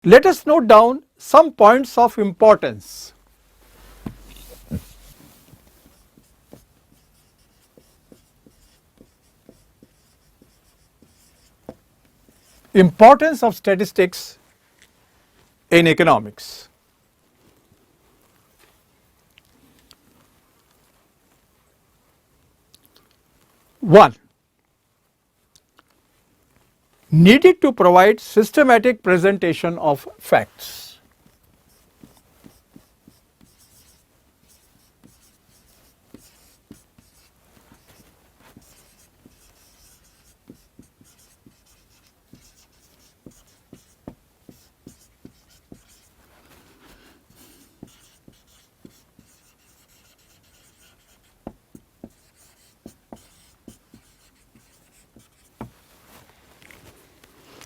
Let us note down some points of importance. Importance of statistics in economics. One, needed to provide systematic presentation of facts.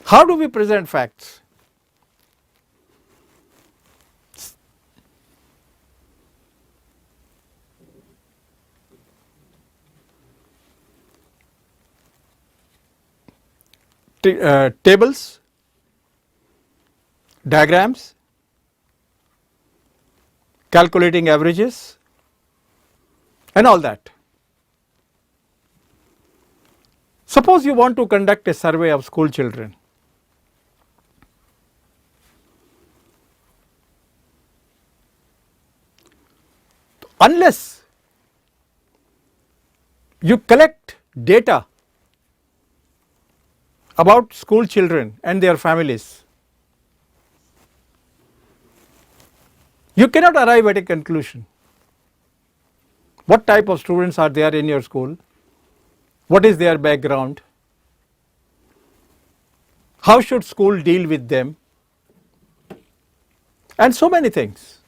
How do we present facts? Tables, diagrams, calculating averages and all that. Suppose you want to conduct a survey of school children. Unless you collect data about school children and their families, you cannot arrive at a conclusion. What type of students are there in your school? What is their background? How should school deal with them? And so many things.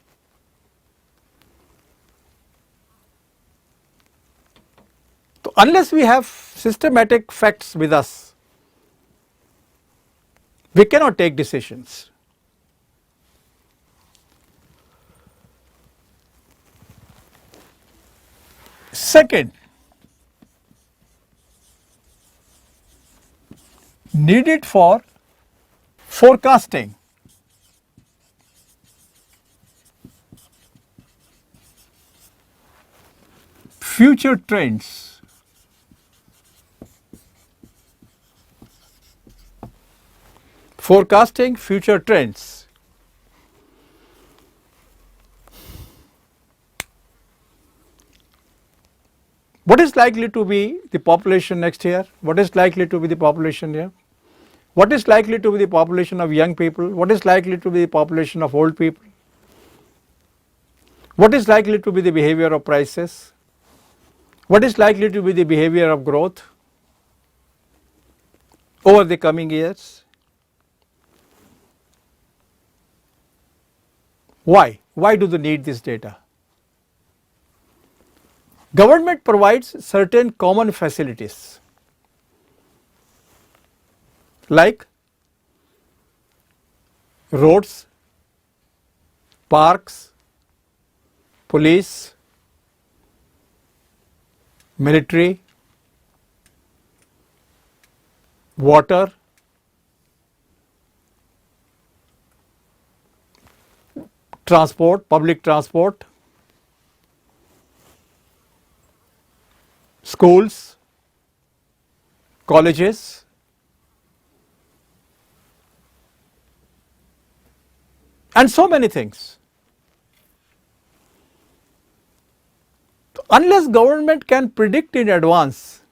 So unless we have systematic facts with us, we cannot take decisions. Second, needed for forecasting. Future trends. Forecasting future trends. What is likely to be the population next year? What is likely to be the population here? What is likely to be the population of young people? What is likely to be the population of old people? What is likely to be the behavior of prices? What is likely to be the behavior of growth over the coming years? Why? Why do they need this data? Government provides certain common facilities like roads, parks, police, military, water, transport, public transport, schools, colleges, and so many things. Unless government can predict in advance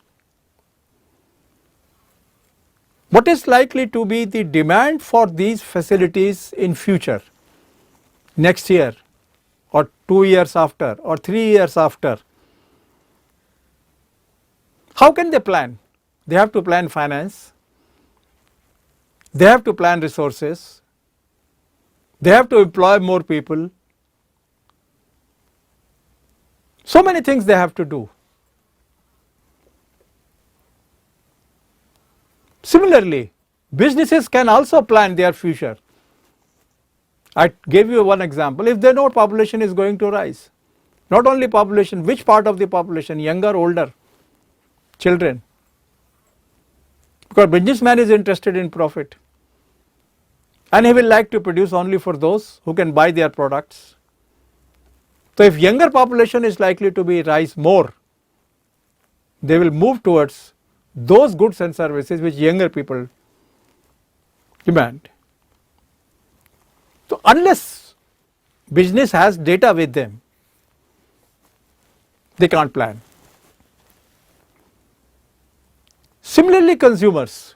what is likely to be the demand for these facilities in future, next year or 2 years after or 3 years after, how can they plan? They have to plan finance, they have to plan resources, they have to employ more people. So many things they have to do. Similarly, businesses can also plan their future. I gave you one example. If they know population is going to rise, not only population, which part of the population, younger, older, children, because businessman is interested in profit and he will like to produce only for those who can buy their products. So if younger population is likely to be rise more, they will move towards those goods and services which younger people demand. So unless business has data with them, they can't plan. Similarly, consumers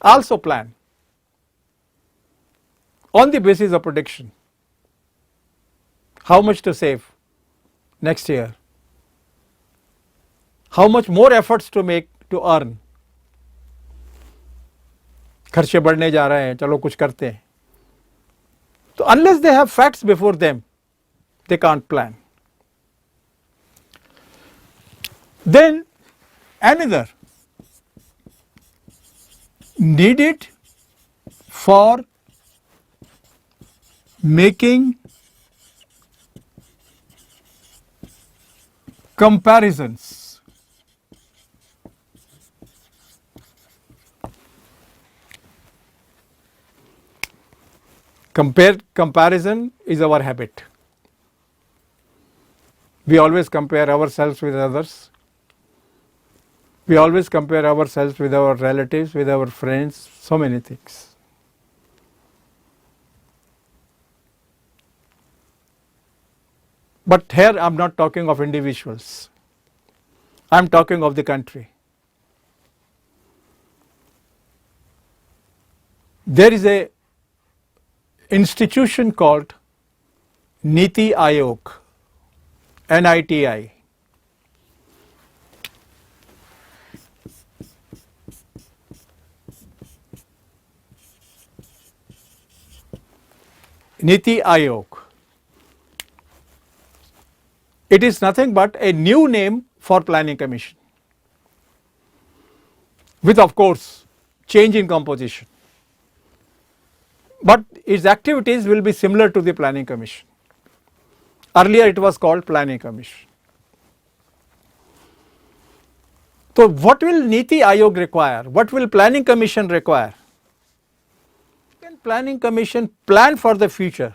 also plan on the basis of prediction. How much to save next year? How much more efforts to make to earn? खर्चे बढ़ने जा रहे हैं, चलो कुछ करते हैं. So unless they have facts before them, they can't plan. Then another needed for making comparisons. Comparison is our habit. We always compare ourselves with others. We always compare ourselves with our relatives, with our friends, so many things. But here I am not talking of individuals, I am talking of the country. There is a institution called Niti Aayog, NITI. Niti Aayog. It is nothing but a new name for Planning Commission, with of course change in composition, but its activities will be similar to the Planning Commission. Earlier it was called Planning Commission. So what will Niti Aayog require? What will Planning Commission require? Can Planning Commission plan for the future?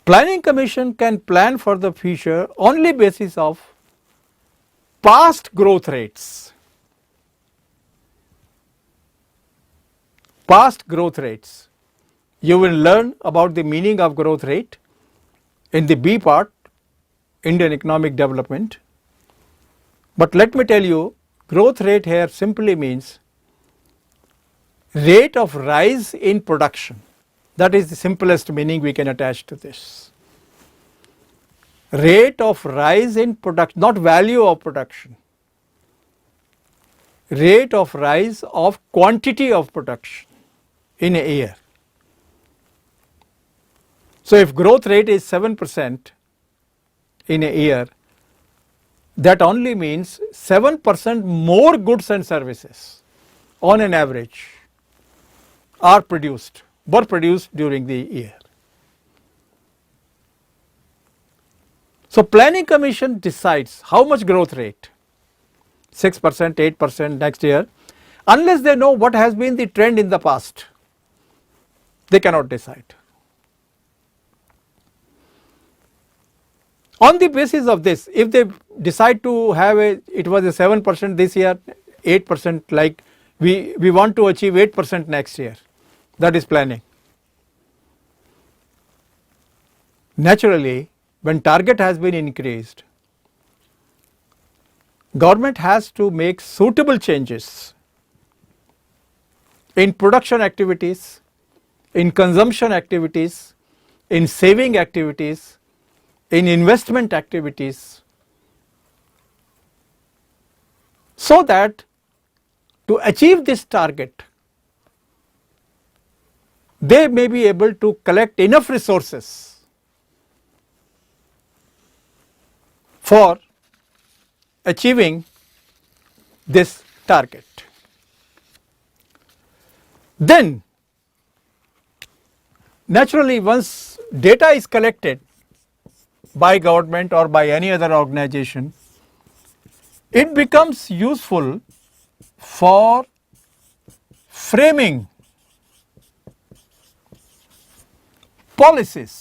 Planning Commission can plan for the future only basis of past growth rates. Past growth rates. You will learn about the meaning of growth rate in the B part, Indian economic development. But let me tell you, growth rate here simply means rate of rise in production. That is the simplest meaning we can attach to this. Rate of rise in production, not value of production. Rate of rise of quantity of production in a year. So if growth rate is 7% in a year, that only means 7% more goods and services on an average were produced during the year. So Planning Commission decides how much growth rate, 6%, 8% next year. Unless they know what has been the trend in the past, they cannot decide. On the basis of this, if they decide to have it was a 7% this year, 8%, like we want to achieve 8% next year, that is planning. Naturally, when target has been increased, government has to make suitable changes in production activities, in consumption activities, in saving activities, in investment activities, so that to achieve this target, they may be able to collect enough resources for achieving this target. Then naturally, once data is collected by government or by any other organization, it becomes useful for framing policies.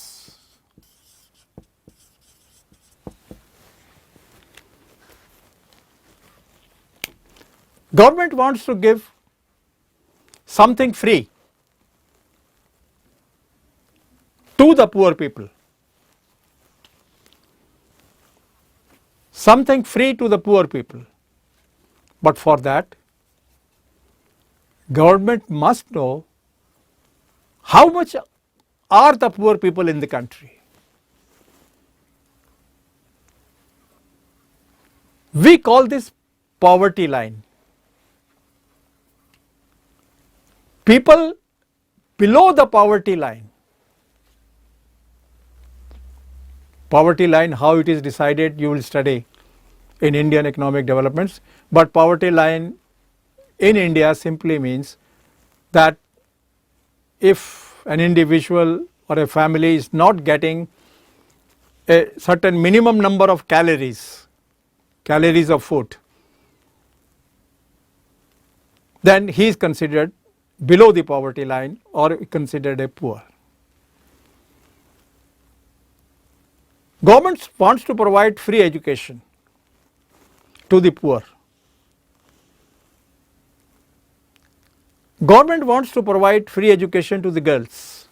Government wants to give something free to the poor people. Something free to the poor people. But for that, government must know how much are the poor people in the country. We call this poverty line. People below the poverty line. Poverty line, how it is decided, you will study in Indian economic developments, but poverty line in India simply means that if an individual or a family is not getting a certain minimum number of calories of food, then he is considered below the poverty line or considered a poor. Government wants to provide free education to the poor. Government wants to provide free education to the girls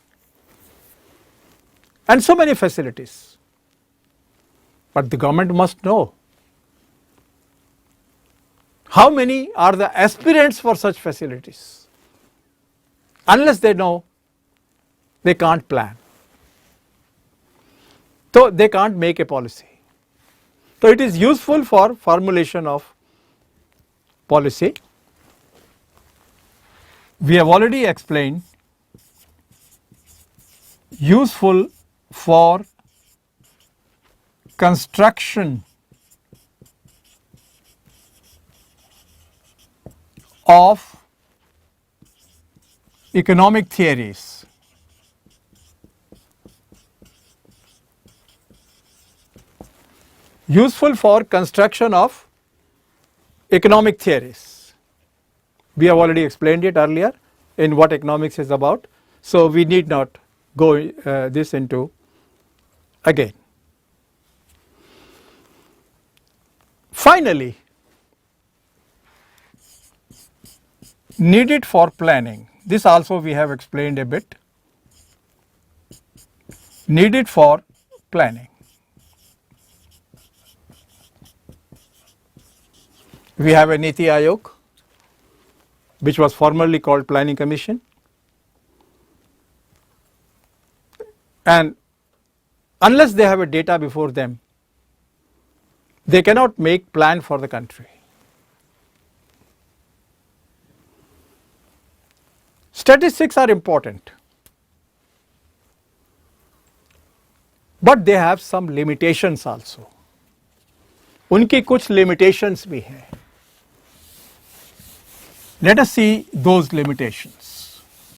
and so many facilities. But the government must know how many are the aspirants for such facilities. Unless they know, they can't plan. So they can't make a policy. So it is useful for formulation of policy. We have already explained useful for construction of economic theories. Useful for construction of economic theories. We have already explained it earlier in what economics is about, so we need not go this into again. Finally, needed for planning. This also we have explained a bit. Needed for planning. We have a Niti Aayog, which was formerly called Planning Commission, and unless they have a data before them, they cannot make plan for the country. Statistics are important, but they have some limitations also. उनकी कुछ limitations भी हैं. Let us see those limitations.